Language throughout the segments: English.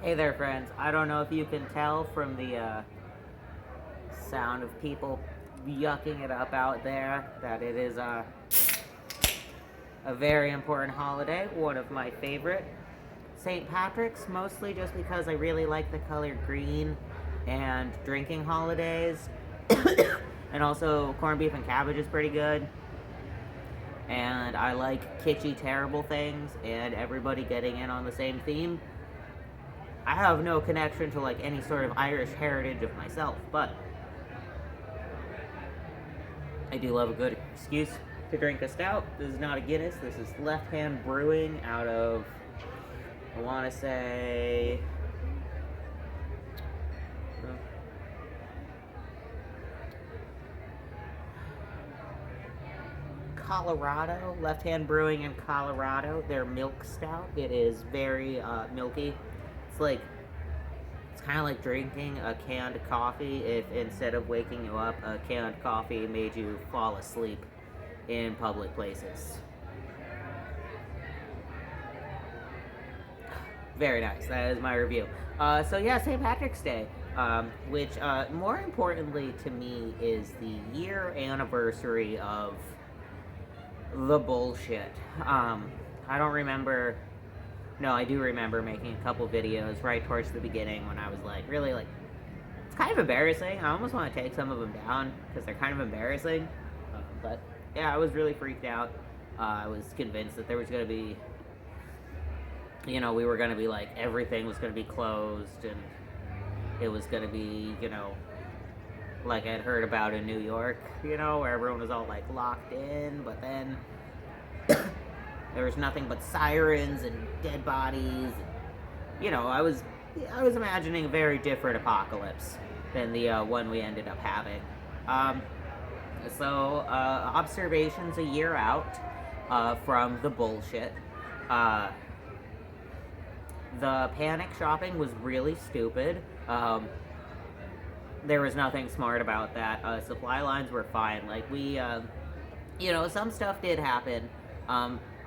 Hey there, friends. I don't know if you can tell from the sound of people yucking it up out there that it is a very important holiday, one of my favorite. St. Patrick's, mostly just because I really like the color green and drinking holidays. And also, corned beef and cabbage is pretty good. And I like kitschy, terrible things and everybody getting in on the same theme. I have no connection to like any sort of Irish heritage of myself, but I do love a good excuse to drink a stout. This is not a Guinness. This is Left Hand Brewing out of, I want to say, Colorado. Left Hand Brewing in Colorado. Their milk stout. It is very milky. It's kind of like drinking a canned coffee if instead of waking you up, a canned coffee made you fall asleep in public places. Very nice. That is my review. So yeah, St. Patrick's Day, which more importantly to me is the year anniversary of the bullshit. I don't remember. No, I do remember making a couple videos right towards the beginning when I was like, really like, it's kind of embarrassing. I almost want to take some of them down because they're kind of embarrassing. But yeah, I was really freaked out. I was convinced that there was going to be, we were going to be like, everything was going to be closed and it was going to be, like I'd heard about in New York, where everyone was all like locked in, but then there was nothing but sirens and dead bodies. I was imagining a very different apocalypse than the one we ended up having. Observations a year out from the bullshit. The panic shopping was really stupid. There was nothing smart about that. Supply lines were fine. Like some stuff did happen.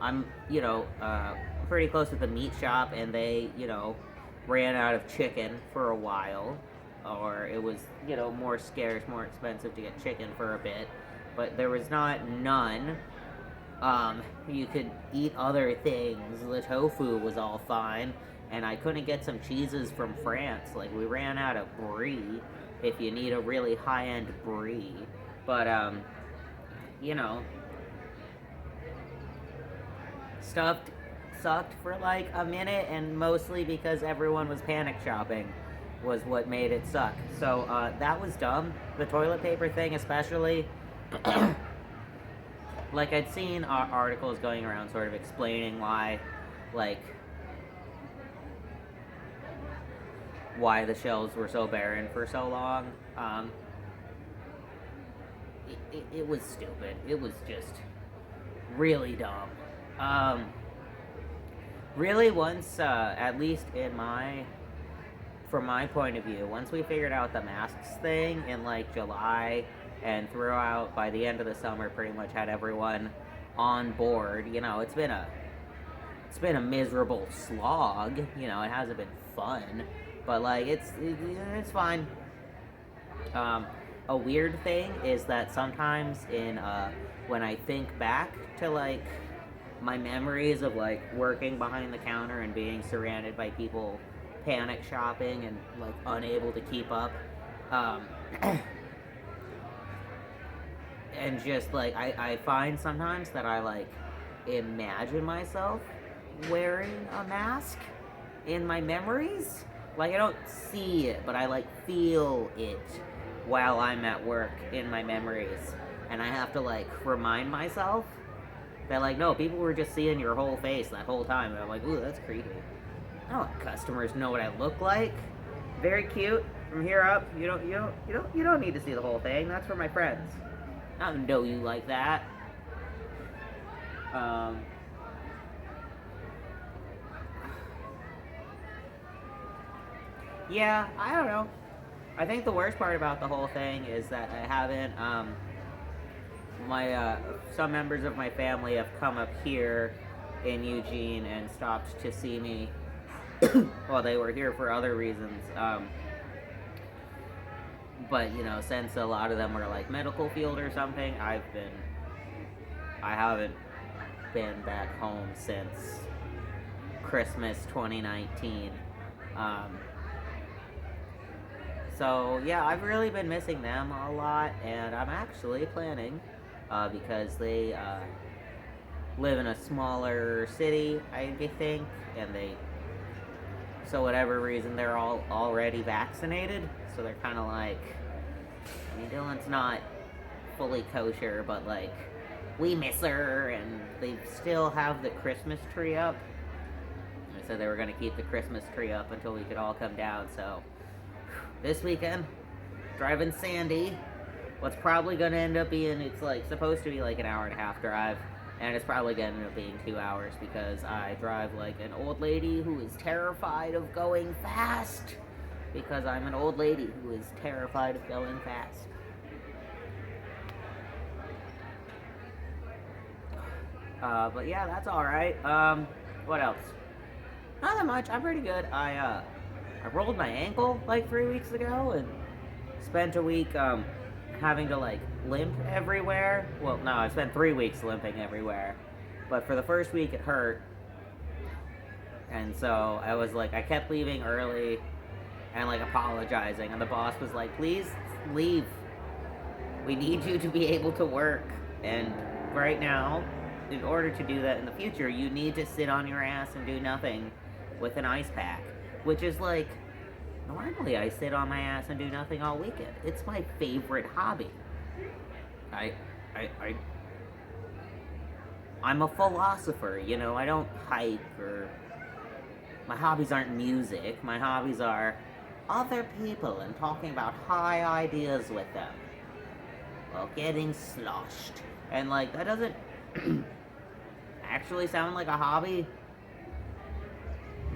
I'm, pretty close with the meat shop, and they, ran out of chicken for a while, or it was, more scarce, more expensive to get chicken for a bit, but there was not none. You could eat other things. The tofu was all fine, and I couldn't get some cheeses from France. Like, we ran out of brie, if you need a really high-end brie, but, stuff sucked for like a minute, and mostly because everyone was panic shopping was what made it suck. So that was dumb. The toilet paper thing especially. Like, I'd seen articles going around sort of explaining why the shelves were so barren for so long. It was stupid. It was just really dumb. Really, once, at least from my point of view, once we figured out the masks thing in like July and throughout by the end of the summer, pretty much had everyone on board. It's been a miserable slog. It hasn't been fun, but like it's fine. A weird thing is that sometimes when I think back to like my memories of like working behind the counter and being surrounded by people panic shopping and like unable to keep up, and just like I find sometimes that I like imagine myself wearing a mask in my memories. Like, I don't see it, but I like feel it while I'm at work in my memories, and I have to like remind myself that, like, no, people were just seeing your whole face that whole time. And I'm like, ooh, that's creepy. I don't want customers to know what I look like. Very cute. From here up, you don't need to see the whole thing. That's for my friends. I don't know you like that. Yeah, I don't know. I think the worst part about the whole thing is that I haven't, some members of my family have come up here in Eugene and stopped to see me Well, they were here for other reasons. But since a lot of them were like medical field or something, I haven't been back home since Christmas 2019. Um, so yeah, I've really been missing them a lot, and I'm actually planning, because they live in a smaller city, I think, and so whatever reason, they're all already vaccinated, so they're kind of like, I mean, Dylan's not fully kosher, but like, we miss her, and they still have the Christmas tree up. They said they were going to keep the Christmas tree up until we could all come down, so this weekend, driving Sandy, what's probably going to end up being, it's like supposed to be like an hour and a half drive, and it's probably going to end up being 2 hours because I drive like an old lady who is terrified of going fast. Because I'm an old lady who is terrified of going fast. But yeah, that's alright. What else? Not that much. I'm pretty good. I rolled my ankle like 3 weeks ago and spent a week, having to like limp everywhere. Well, no, I spent 3 weeks limping everywhere. But for the first week it hurt. And so I was like, I kept leaving early and like apologizing, and the boss was like, please leave. We need you to be able to work. And right now, in order to do that in the future, you need to sit on your ass and do nothing with an ice pack. Which is like, normally I sit on my ass and do nothing all weekend. It's my favorite hobby. I'm a philosopher, I don't hike, or my hobbies aren't music. My hobbies are other people and talking about high ideas with them while getting sloshed. And like, that doesn't actually sound like a hobby.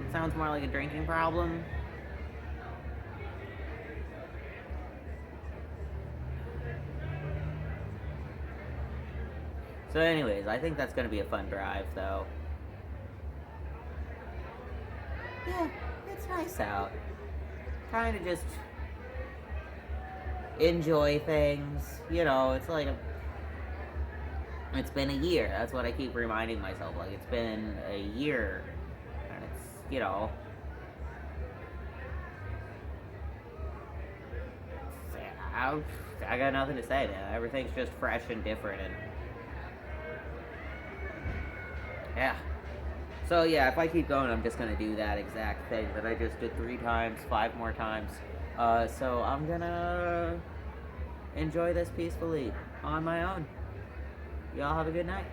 It sounds more like a drinking problem. So anyways, I think that's going to be a fun drive, though. Yeah, it's nice out. Kind of just enjoy things. It's like it's been a year. That's what I keep reminding myself. Like, it's been a year. And it's, I got nothing to say, man. Everything's just fresh and different, and yeah. So yeah, if I keep going, I'm just gonna do that exact thing that I just did 3 times, 5 more times. So I'm gonna enjoy this peacefully on my own. Y'all have a good night.